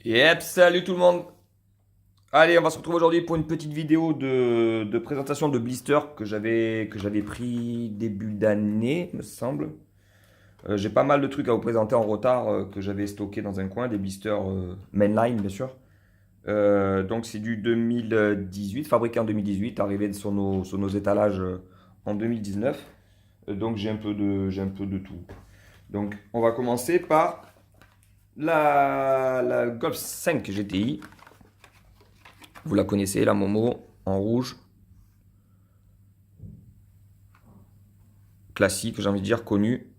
Yep, salut tout le monde. Allez, on va se retrouver aujourd'hui pour une petite vidéo de présentation de blister que j'avais pris début d'année, me semble. J'ai pas mal de trucs à vous présenter en retard que j'avais stocké dans un coin, des blisters mainline bien sûr. Donc c'est du 2018, fabriqué en 2018, arrivé sur nos étalages en 2019. Donc j'ai un peu de tout. Donc on va commencer par la Golf 5 GTI. Vous la connaissez, la Momo, en rouge. Classique, j'ai envie de dire, connue.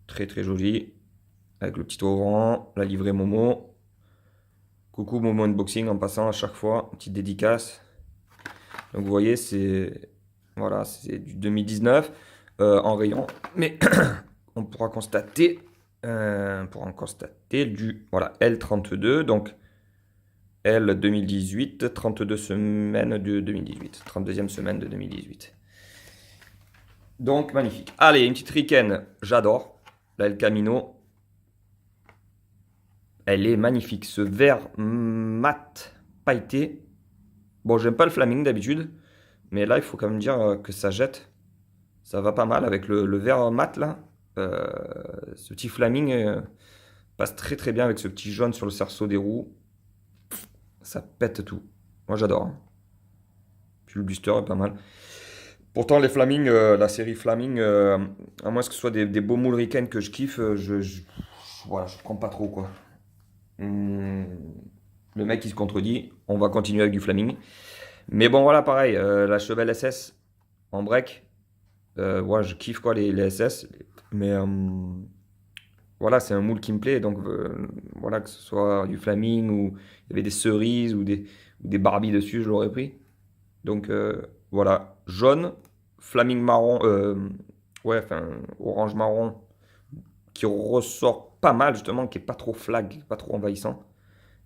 Très très jolie. Avec le petit oran, la livrée Momo. Coucou Momo Unboxing en passant à chaque fois. Petite dédicace. Donc vous voyez, c'est voilà, c'est du 2019 en rayon. Mais on pourra constater du voilà, L32. Donc L 2018, 32 semaines de 2018. 32e semaine de 2018. Donc magnifique. Allez, une petite Riken, j'adore. La El Camino. Elle est magnifique. Ce vert mat pailleté. Bon, j'aime pas le flaming d'habitude. Mais là, il faut quand même dire que ça jette. Ça va pas mal avec le vert mat là. Euh, Ce petit flaming passe très très bien avec ce petit jaune sur le cerceau des roues. Ça pète tout. Moi j'adore, hein. Puis le booster est pas mal. Pourtant, les Flaming, la série Flaming, à moins que ce soit des beaux moules Riken que je kiffe, voilà, je prends pas trop quoi. Hum, le mec il se contredit, on va continuer avec du Flaming. Mais bon, voilà, pareil, la Chevelle SS en break, ouais, je kiffe quoi les SS. Mais voilà, c'est un moule qui me plaît, donc voilà, que ce soit du Flaming ou il y avait des cerises ou des Barbie dessus, je l'aurais pris. Donc voilà, jaune, flaming marron, ouais, enfin orange marron, qui ressort pas mal justement, qui est pas trop flag, pas trop envahissant.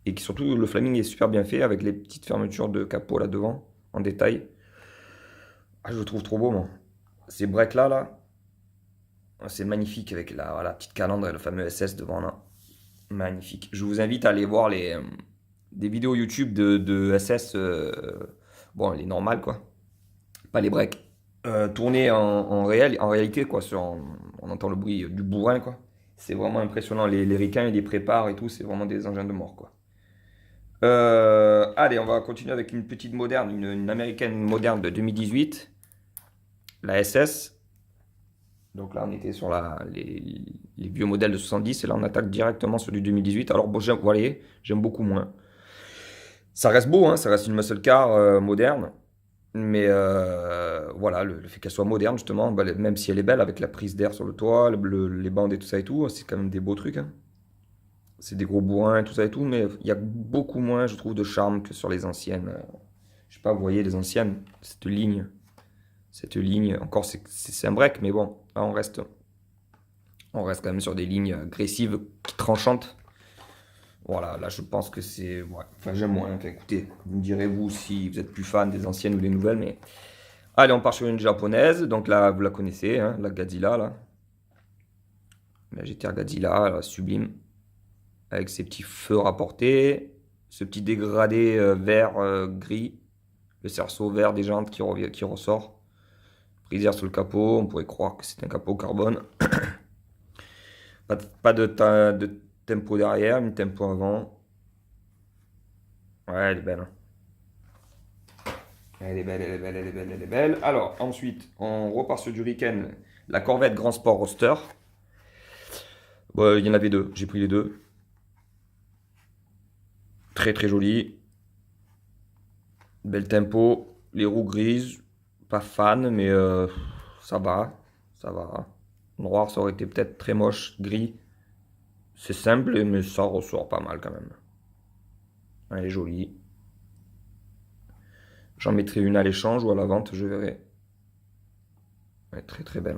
Et qui surtout, le flaming est super bien fait avec les petites fermetures de capot là devant, en détail. Ah, je le trouve trop beau, moi. Ces breaks là, c'est magnifique avec la petite calandre et le fameux SS devant là. Magnifique. Je vous invite à aller voir des vidéos YouTube de SS, bon, les normales quoi. Pas les breaks, tourné en réel, en réalité, quoi. On entend le bruit du bourrin, quoi. C'est vraiment impressionnant. Les ricains, ils les préparent et tout. C'est vraiment des engins de mort, quoi. Allez, on va continuer avec une petite moderne, une américaine moderne de 2018, la SS. Donc là, on était sur les vieux modèles de 70 et là, on attaque directement sur du 2018. Alors, bon, vous voyez, j'aime beaucoup moins. Ça reste beau, hein, ça reste une muscle car moderne. Mais voilà, le fait qu'elle soit moderne, justement, bah, même si elle est belle avec la prise d'air sur le toit, les bandes et tout ça et tout, c'est quand même des beaux trucs, hein. C'est des gros bourrins et tout ça et tout, mais il y a beaucoup moins, je trouve, de charme que sur les anciennes. Je sais pas, vous voyez les anciennes, cette ligne, encore c'est un break, mais bon, là on reste quand même sur des lignes agressives, tranchantes. Voilà, là je pense que c'est. Ouais, enfin, j'aime moins. Enfin, écoutez, vous me direz vous si vous êtes plus fan des anciennes ou des nouvelles, mais. Allez, on part sur une japonaise. Donc là, vous la connaissez, hein, la Godzilla, là. La GTR Godzilla, là, sublime. Avec ses petits feux rapportés. Ce petit dégradé vert gris. Le cerceau vert des jantes qui ressort. Brisure sur le capot. On pourrait croire que c'est un capot carbone. Pas de tempo derrière, une tempo avant. Ouais, elle est belle, hein. Elle est belle, elle est belle, elle est belle, elle est belle. Alors, ensuite, on repart sur du Riken. La Corvette Grand Sport Roadster. Bon, il y en avait deux, j'ai pris les deux. Très très joli. Bel tempo. Les roues grises. Pas fan, mais ça va. Ça va. Noir, ça aurait été peut-être très moche. Gris, c'est simple, mais ça ressort pas mal quand même. Elle est jolie. J'en mettrai une à l'échange ou à la vente, je verrai. Elle est très très belle.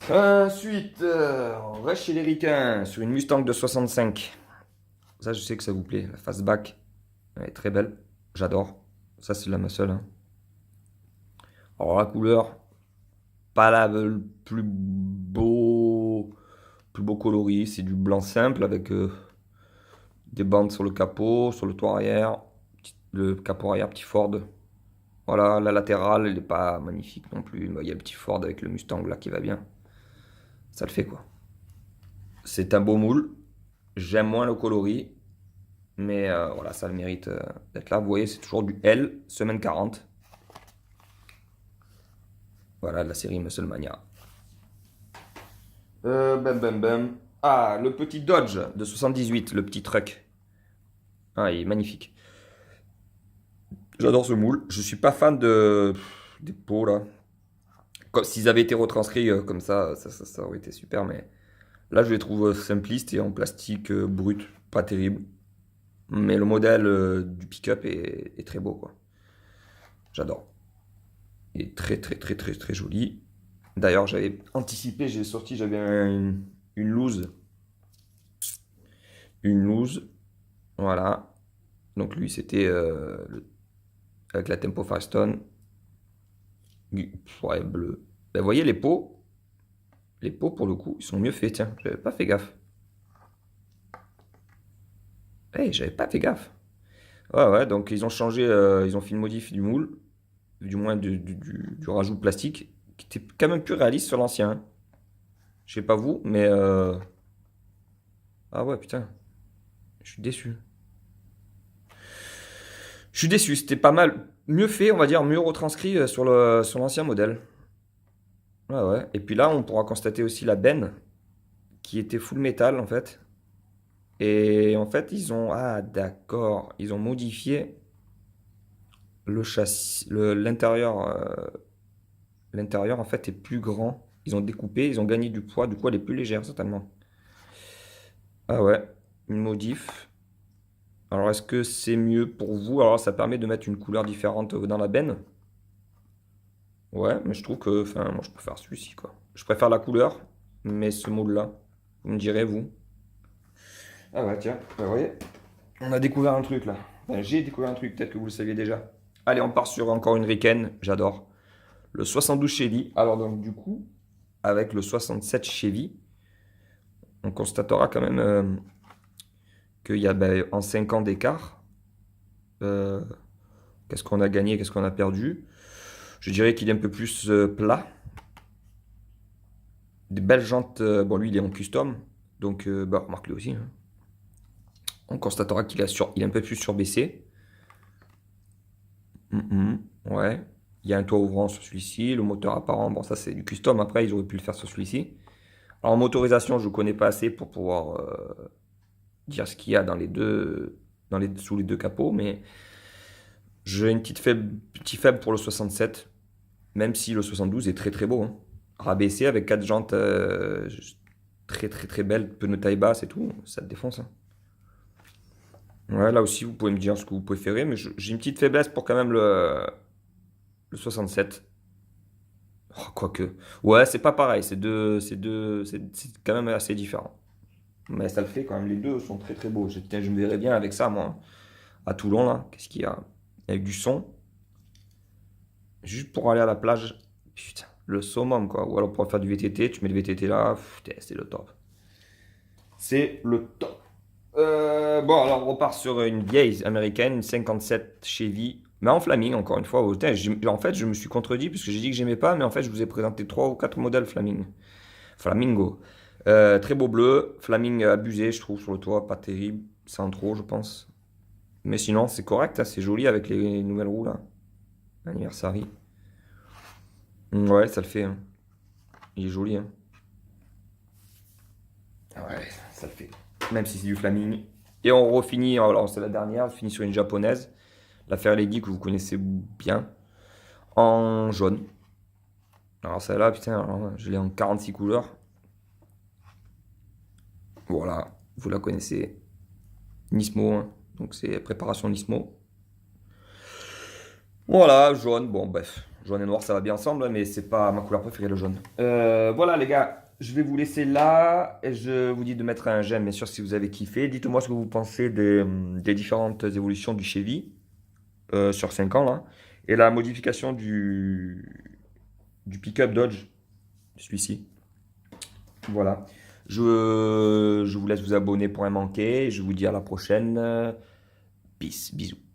Ensuite, on reste chez les ricains sur une Mustang de 65. Ça, je sais que ça vous plaît. La fastback, elle est très belle. J'adore. Ça, c'est la muscle, hein. Alors, la couleur, pas la plus plus beau coloris, c'est du blanc simple avec des bandes sur le capot, sur le toit arrière, le capot arrière petit Ford. Voilà, la latérale, elle n'est pas magnifique non plus. Il y a le petit Ford avec le Mustang là qui va bien. Ça le fait quoi. C'est un beau moule. J'aime moins le coloris. Mais voilà, ça a le mérite d'être là. Vous voyez, c'est toujours du L, semaine 40. Voilà, de la série Musclemania. Bam bam bam. Ah, le petit Dodge de 78, le petit truck. Ah, il est magnifique. J'adore ce moule. Je suis pas fan des pots là. Comme s'ils avaient été retranscrits comme ça aurait été super. Mais là, je les trouve simplistes et en plastique brut, pas terrible. Mais le modèle du pick-up est très beau quoi. J'adore. Il est très très très très très joli. D'ailleurs, j'avais anticipé, j'ai sorti, j'avais une loose. Une loose. Voilà. Donc lui, c'était avec la Tempo Firestone. Ouais, bleu. Ben, vous voyez les pots? Les pots, pour le coup, ils sont mieux faits. Tiens, j'avais pas fait gaffe. Hey, j'avais pas fait gaffe. Ouais, ouais, donc ils ont changé, ils ont fait une modif du moule, du moins du rajout de plastique, qui était quand même plus réaliste sur l'ancien, hein. Je sais pas vous, mais ah ouais, putain, je suis déçu. Je suis déçu, c'était pas mal. Mieux fait, on va dire, mieux retranscrit sur l'ancien modèle. Ouais, ouais. Et puis là, on pourra constater aussi la benne, qui était full métal, en fait. Et en fait, ils ont... Ah, d'accord. Ils ont modifié le châssis. L'intérieur, l'intérieur, en fait, est plus grand. Ils ont découpé, ils ont gagné du poids. Du coup, elle est plus légère, certainement. Ah ouais, une modif. Alors, est-ce que c'est mieux pour vous? Alors, ça permet de mettre une couleur différente dans la benne. Ouais, mais je trouve que, enfin, moi je préfère celui-ci, quoi. Je préfère la couleur, mais ce moule-là, vous me direz, vous. Ah ouais, tiens, bah, vous voyez, on a découvert un truc là. Enfin, j'ai découvert un truc, peut-être que vous le saviez déjà. Allez, on part sur encore une Riken, j'adore. Le 72 Chevy. Alors donc du coup, avec le 67 Chevy, on constatera quand même qu'il y a en 5 ans d'écart, euh, qu'est-ce qu'on a gagné, qu'est-ce qu'on a perdu. Je dirais qu'il est un peu plus plat. Des belles jantes. Bon, lui, il est en custom. Donc, bah, remarque-le aussi, hein. On constatera il est un peu plus surbaissé. Ouais. Il y a un toit ouvrant sur celui-ci. Le moteur apparent, bon, ça c'est du custom. Après, ils auraient pu le faire sur celui-ci. Alors, en motorisation, je ne connais pas assez pour pouvoir dire ce qu'il y a dans les deux, sous les deux capots. Mais j'ai une petit faible pour le 67. Même si le 72 est très très beau, hein. Rabaissé avec quatre jantes très très très belles, pneus taille basse et tout, ça te défonce, hein. Ouais, là aussi, vous pouvez me dire ce que vous préférez, mais j'ai une petite faiblesse pour quand même le 67. Oh, quoique. Ouais, c'est pas pareil, c'est quand même assez différent. Mais ça le fait quand même, les deux sont très très beaux. Tiens, je me verrais bien avec ça, moi, à Toulon, là. Qu'est-ce qu'il y a? Avec du son, juste pour aller à la plage. Putain, le summum, quoi. Ou alors pour faire du VTT, tu mets le VTT là, putain, c'est le top. C'est le top. Bon, alors on repart sur une vieille américaine, une 57 Chevy, mais en Flaming, encore une fois. Putain, en fait, je me suis contredit puisque j'ai dit que j'aimais pas, mais en fait, je vous ai présenté 3 ou 4 modèles Flaming. Flamingo. Très beau bleu, Flaming abusé, je trouve, sur le toit, pas terrible, sans trop, je pense. Mais sinon, c'est correct, hein, c'est joli avec les nouvelles roues là. Anniversary. Ouais, ça le fait, hein. Il est joli, hein. Ouais, ça le fait. Même si c'est du Flaming. Et on refinit, alors c'est la dernière, on finit sur une japonaise, la Fairlady que vous connaissez bien, en jaune. Alors celle-là, putain, alors, je l'ai en 46 couleurs. Voilà, vous la connaissez. Nismo, hein. Donc c'est préparation Nismo. Voilà, jaune, bon bref, jaune et noir ça va bien ensemble, hein, mais c'est pas ma couleur préférée le jaune. Voilà les gars, je vais vous laisser là et je vous dis de mettre un j'aime bien sûr si vous avez kiffé. Dites-moi ce que vous pensez des différentes évolutions du Chevy sur 5 ans là et la modification du pick-up Dodge, celui-ci. Voilà. Je vous laisse vous abonner pour un manquer. Je vous dis à la prochaine. Peace, bisous.